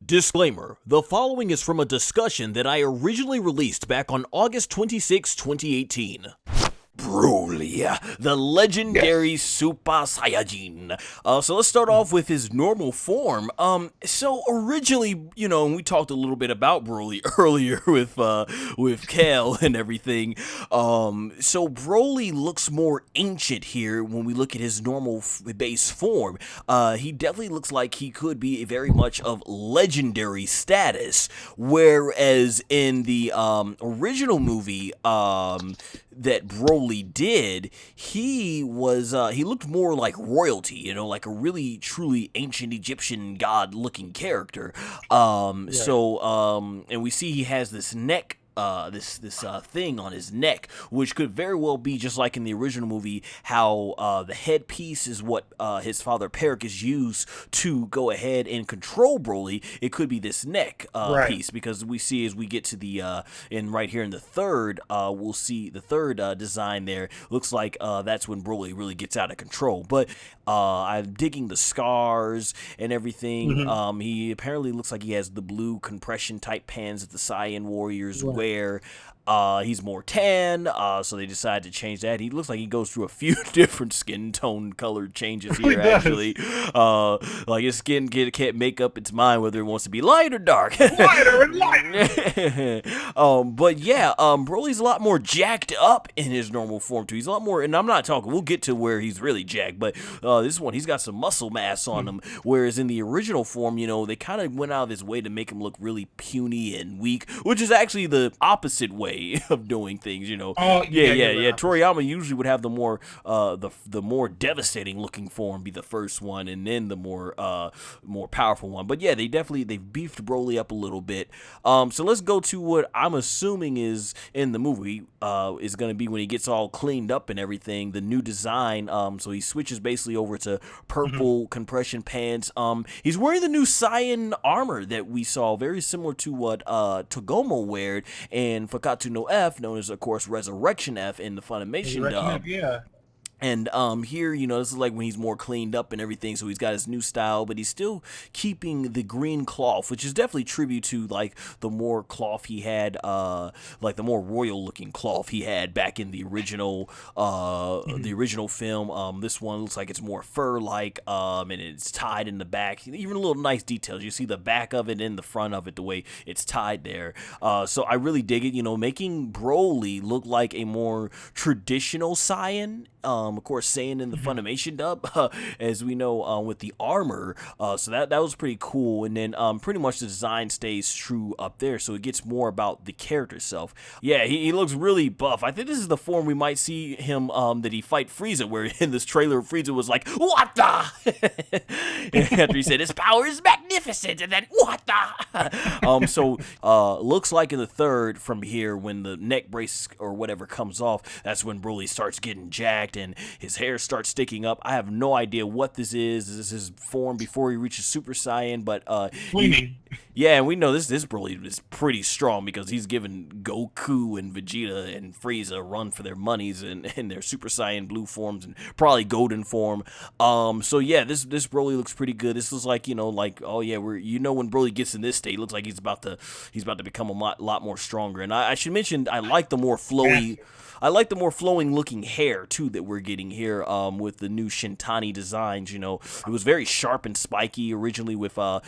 Disclaimer: the following is from a discussion that I originally released back on August 26, 2018. Broly, the legendary Super Saiyajin. So let's start off with his normal form. So originally, we talked a little bit about Broly earlier with Kale and everything. So Broly looks more ancient here when we look at his normal base form. He definitely looks like he could be very much of legendary status, whereas in the original movie, that Broly did, he looked more like royalty, like a really truly ancient Egyptian god looking character. And we see he has this neck, this thing on his neck, which could very well be just like in the original movie, how the headpiece is what his father Pericus used to go ahead and control Broly. It could be this neck piece, because we see as we get to the in right here in the third, we'll see the third design there. Looks like that's when Broly really gets out of control. But I'm digging the scars and everything. He apparently looks like he has the blue compression type pants that the Saiyan warriors wear. He's more tan, so they decided to change that. He looks like he goes through a few different skin tone color changes here, actually. Like his skin can't make up its mind whether it wants to be light or dark. Lighter and lighter. But yeah, Broly's a lot more jacked up in his normal form too. He's a lot more, and I'm not talking, we'll get to where he's really jacked, but this one, he's got some muscle mass on him, whereas in the original form, they kind of went out of his way to make him look really puny and weak, which is actually the opposite way of doing things, Toriyama usually would have the more the more devastating looking form be the first one, and then the more powerful one. But yeah, they've beefed Broly up a little bit. So let's go to what I'm assuming is in the movie is going to be when he gets all cleaned up and everything, the new design. So he switches basically over to purple compression pants. He's wearing the new Saiyan armor that we saw, very similar to what Togomo wore and Fakatu no F, known as, of course, Resurrection F in the Funimation dub. Yeah. And here, this is like when he's more cleaned up and everything, so he's got his new style, but he's still keeping the green cloth, which is definitely tribute to like the more cloth he had, like the more royal looking cloth he had back in the original film. This one looks like it's more fur like, and it's tied in the back. Even little nice details. You see the back of it and the front of it, the way it's tied there. So I really dig it. Making Broly look like a more traditional Saiyan. Of course, Saiyan in the Funimation dub, as we know, with the armor. So that was pretty cool. And then pretty much the design stays true up there, so it gets more about the character itself. Yeah, he looks really buff. I think this is the form we might see him that he fight Frieza, where in this trailer Frieza was like, "What the?" After he said his power is magnificent, and then what the? So looks like in the third from here, when the neck brace or whatever comes off, that's when Broly starts getting jacked and his hair starts sticking up. I have no idea what this is. This is his form before he reaches Super Saiyan, but and we know this Broly is pretty strong because he's given Goku and Vegeta and Frieza a run for their monies in their Super Saiyan blue forms and probably golden form. So yeah, this Broly looks pretty good. This is like, oh yeah, when Broly gets in this state, it looks like he's about to become a lot more stronger. And I should mention, I like the more flowy. I like the more flowing looking hair too that we're getting here with the new Shintani designs. It was very sharp and spiky originally with the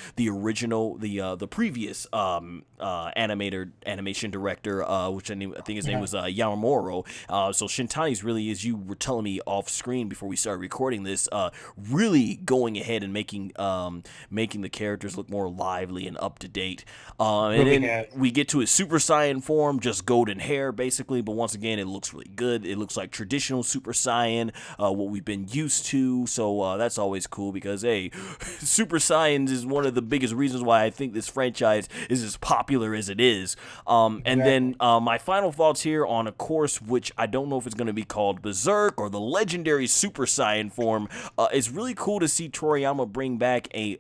previous animation director, which I think his name was Yamamuro. So Shintani's really, as you were telling me off screen before we started recording this, really going ahead and making the characters look more lively and up to date. And then we get to his Super Saiyan form, just golden hair basically, but once again it looks really good. It looks like traditional Super Saiyan, what we've been used to, so that's always cool because, hey, Super Saiyans is one of the biggest reasons why I think this franchise is as popular as it is. And then my final thoughts here on a course, which I don't know if it's going to be called Berserk or the legendary Super Saiyan form. It's really cool to see Toriyama bring back a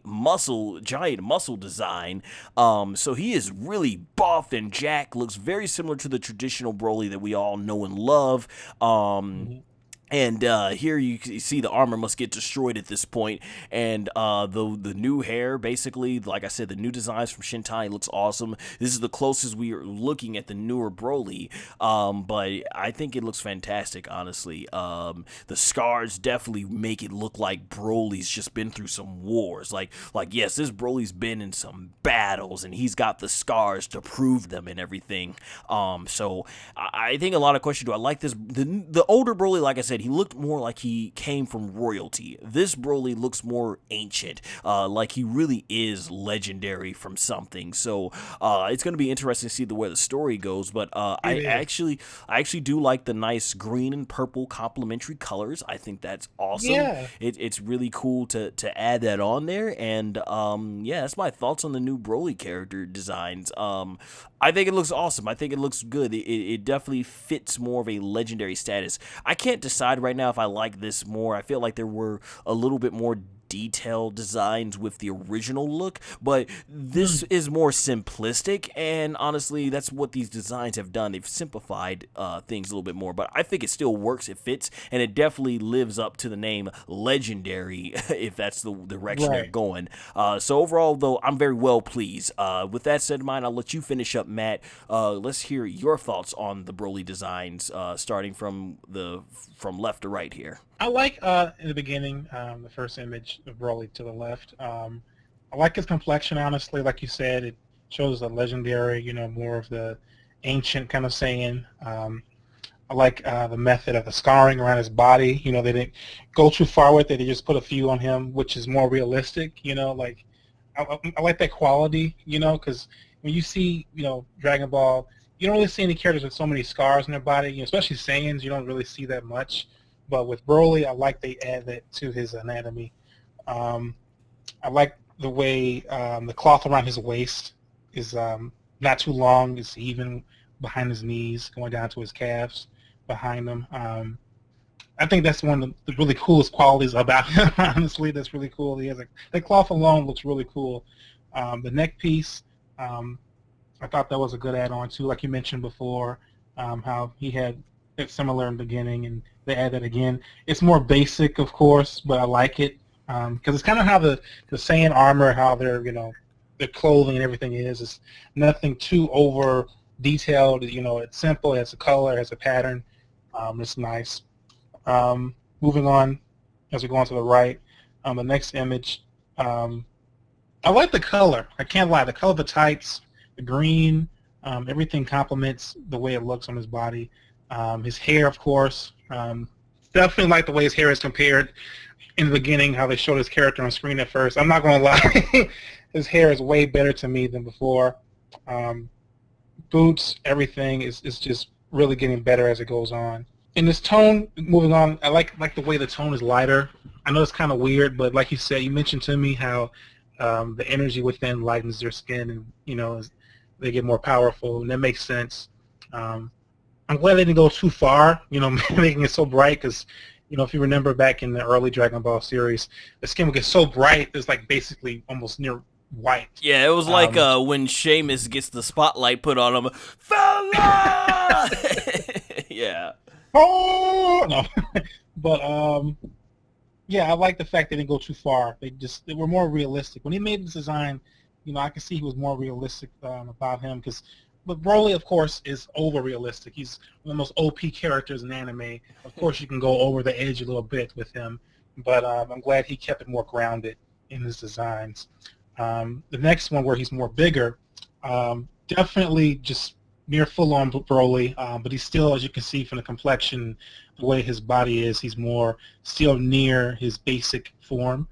giant muscle design. So he is really buff and jacked, looks very similar to the traditional Broly that we all know and love. And here you see the armor must get destroyed at this point, and the new hair, basically, like I said, the new designs from Shintai looks awesome. This is the closest we are looking at the newer Broly, but I think it looks fantastic, honestly. The scars definitely make it look like Broly's just been through some wars. Like yes, this Broly's been in some battles, and he's got the scars to prove them and everything. So I think a lot of questions. Do I like this? The older Broly, like I said, he looked more like he came from royalty. This Broly looks more ancient, like he really is legendary from something. So it's going to be interesting to see where the story goes. But I actually do like the nice green and purple complementary colors. I think that's awesome. Yeah. It's really cool to add that on there. And yeah, that's my thoughts on the new Broly character designs. I think it looks awesome. I think it looks good. It definitely fits more of a legendary status. I can't decide right now if I like this more. I feel like there were a little bit more detailed designs with the original look, but this is more simplistic, and honestly that's what these designs have done. They've simplified things a little bit more, but I think it still works, it fits, and it definitely lives up to the name legendary if that's the direction they're going. So overall though, I'm very well pleased. With that said in mind, I'll let you finish up, Matt. Let's hear your thoughts on the Broly designs, starting from left to right here. I like in the beginning, the first image of Broly to the left. I like his complexion, honestly. Like you said, it shows the legendary, more of the ancient kind of Saiyan. I like the method of the scarring around his body. They didn't go too far with it. They just put a few on him, which is more realistic. Like I like that quality. Because when you see, Dragon Ball, you don't really see any characters with so many scars on their body. Especially Saiyans, you don't really see that much. But with Broly, I like they add that to his anatomy. I like the way the cloth around his waist is not too long. It's even behind his knees, going down to his calves behind him. I think that's one of the really coolest qualities about him, honestly. That's really cool. He has the cloth alone looks really cool. The neck piece, I thought that was a good add-on, too, like you mentioned before, how he had it similar in the beginning, and they add that again. It's more basic, of course, but I like it because it's kind of how the Saiyan armor, how their their clothing and everything is. It's nothing too over detailed. It's simple. It has a color, it has a pattern. It's nice. Moving on, as we go on to the right, the next image. I like the color. I can't lie. The color of the tights, the green, everything complements the way it looks on his body. His hair, of course, definitely like the way his hair is compared in the beginning, how they showed his character on screen at first. I'm not going to lie. His hair is way better to me than before. Boots, everything is just really getting better as it goes on. In this tone, moving on, I like the way the tone is lighter. I know it's kind of weird, but like you said, you mentioned to me how the energy within lightens their skin and, as they get more powerful, and that makes sense. I'm glad they didn't go too far, making it so bright, because, if you remember back in the early Dragon Ball series, the skin would get so bright, it's like basically almost near white. Yeah, it was like when Sheamus gets the spotlight put on him. Fella! Yeah. Oh! No. But, yeah, I like the fact they didn't go too far. They were more realistic. When he made this design, I can see he was more realistic about him, but Broly, of course, is over-realistic. He's one of the most OP characters in anime. Of course, you can go over the edge a little bit with him, but I'm glad he kept it more grounded in his designs. The next one, where he's more bigger, definitely just near full-on Broly, but he's still, as you can see from the complexion, the way his body is, he's more still near his basic form.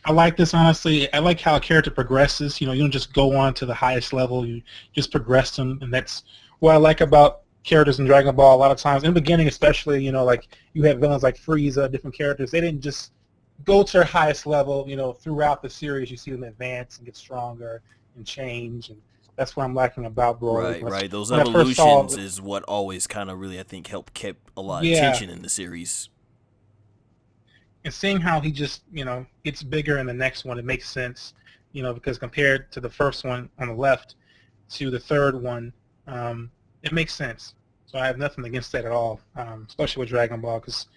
I like this, honestly. I like how a character progresses. You don't just go on to the highest level. You just progress them, and that's what I like about characters in Dragon Ball. A lot of times, in the beginning especially, like you have villains like Frieza, different characters. They didn't just go to their highest level. Throughout the series, you see them advance and get stronger and change, and that's what I'm liking about Broly. Right. Those evolutions is what always kind of really, I think, helped keep a lot of tension in the series. And seeing how he just, gets bigger in the next one, it makes sense, because compared to the first one on the left to the third one, it makes sense. So I have nothing against that at all, especially with Dragon Ball, because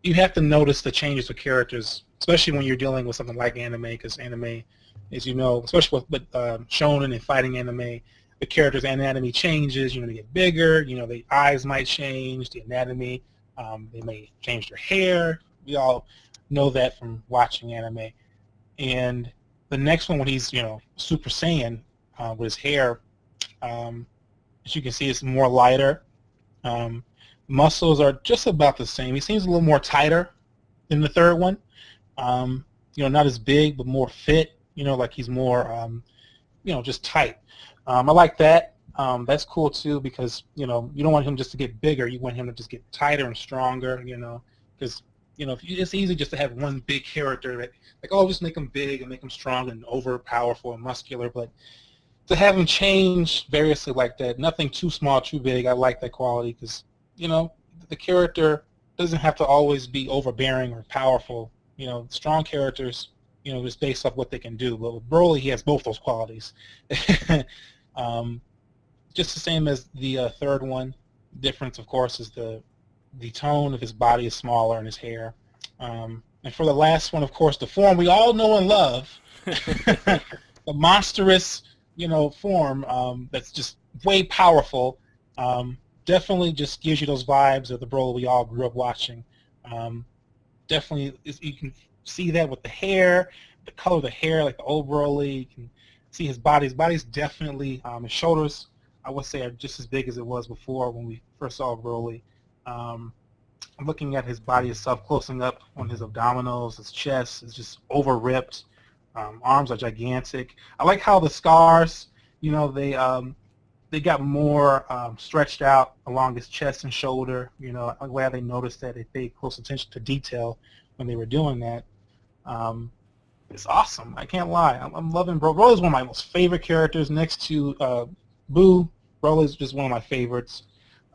you have to notice the changes with characters, especially when you're dealing with something like anime, because anime, as you know, especially with shonen and fighting anime, the character's anatomy changes. They get bigger. The eyes might change, the anatomy. They may change their hair. We all know that from watching anime. And the next one, when he's Super Saiyan with his hair, as you can see, it's more lighter. Muscles are just about the same. He seems a little more tighter than the third one. Not as big, but more fit. Like he's more, just tight. I like that. That's cool too, because you don't want him just to get bigger. You want him to just get tighter and stronger. Because it's easy just to have one big character that, like, oh, just make him big and make him strong and over powerful and muscular. But to have him change variously like that, nothing too small, too big. I like that quality because the character doesn't have to always be overbearing or powerful. Strong characters, just based off what they can do. But with Broly, he has both those qualities. Just the same as the third one. Difference, of course, is the tone of his body is smaller and his hair. And for the last one, of course, the form we all know and love, the monstrous, form that's just way powerful. Definitely just gives you those vibes of the Broly we all grew up watching. Definitely, you can see that with the hair, the color of the hair, like the old Broly. You can see his body. His body's definitely, his shoulders, I would say, are just as big as it was before when we first saw Broly. Looking at his body itself, closing up on his abdominals, his chest is just over-ripped. Arms are gigantic. I like how the scars, they got more stretched out along his chest and shoulder. I'm glad they noticed that. They paid close attention to detail when they were doing that. It's awesome. I can't lie. I'm loving Broly. Broly's one of my most favorite characters next to Boo. Broly's just one of my favorites.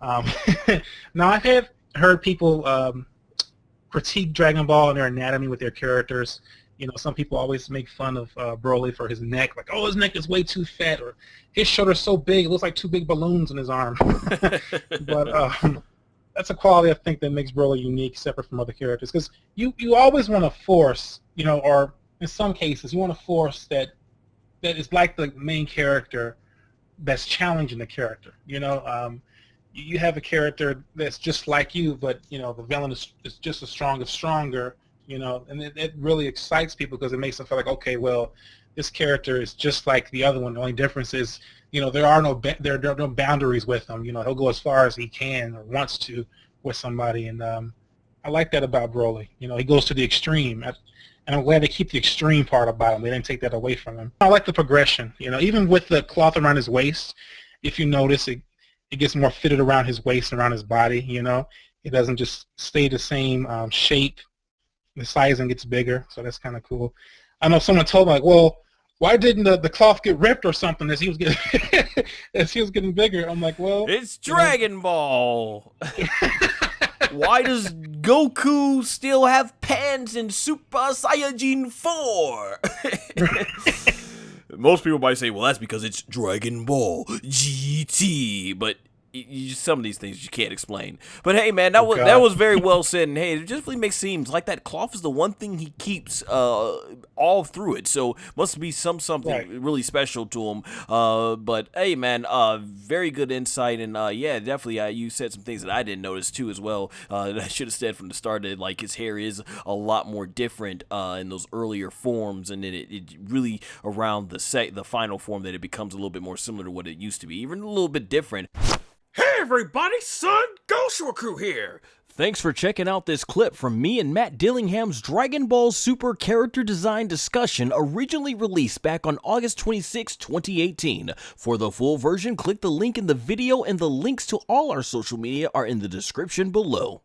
Now, I have heard people critique Dragon Ball and their anatomy with their characters. Some people always make fun of Broly for his neck, like, oh, his neck is way too fat, or his shoulder's so big, it looks like two big balloons in his arm. But that's a quality I think that makes Broly unique, separate from other characters, because you always want to force, or in some cases, you want to force that is like the main character that's challenging the character. You have a character that's just like you, but the villain is just as strong, if stronger. And it really excites people because it makes them feel like, okay, well, this character is just like the other one. The only difference is, there are no boundaries with him. He'll go as far as he can or wants to with somebody, and I like that about Broly. He goes to the extreme, and I'm glad they keep the extreme part about him. They didn't take that away from him. I like the progression. Even with the cloth around his waist, if you notice, it gets more fitted around his waist and around his body. It doesn't just stay the same shape. The sizing gets bigger, so that's kind of cool. I know someone told me, like, well, why didn't the cloth get ripped or something as he was getting bigger? I'm like, well, it's Dragon Ball. Why does Goku still have pants in Super Saiyajin 4? Most people might say, well, that's because it's Dragon Ball GT, but some of these things you can't explain. But hey, man, that was very well said. And hey, it just really makes seems like that cloth is the one thing he keeps all through it. So must be something really special to him. But hey, man, very good insight. And yeah, definitely, you said some things that I didn't notice too as well. That I should have said from the start that like his hair is a lot more different in those earlier forms, and then it really around the final form that it becomes a little bit more similar to what it used to be, even a little bit different. Hey everybody, Son Goshoku here! Thanks for checking out this clip from me and Matt Dillingham's Dragon Ball Super character design discussion, originally released back on August 26, 2018. For the full version, click the link in the video, and the links to all our social media are in the description below.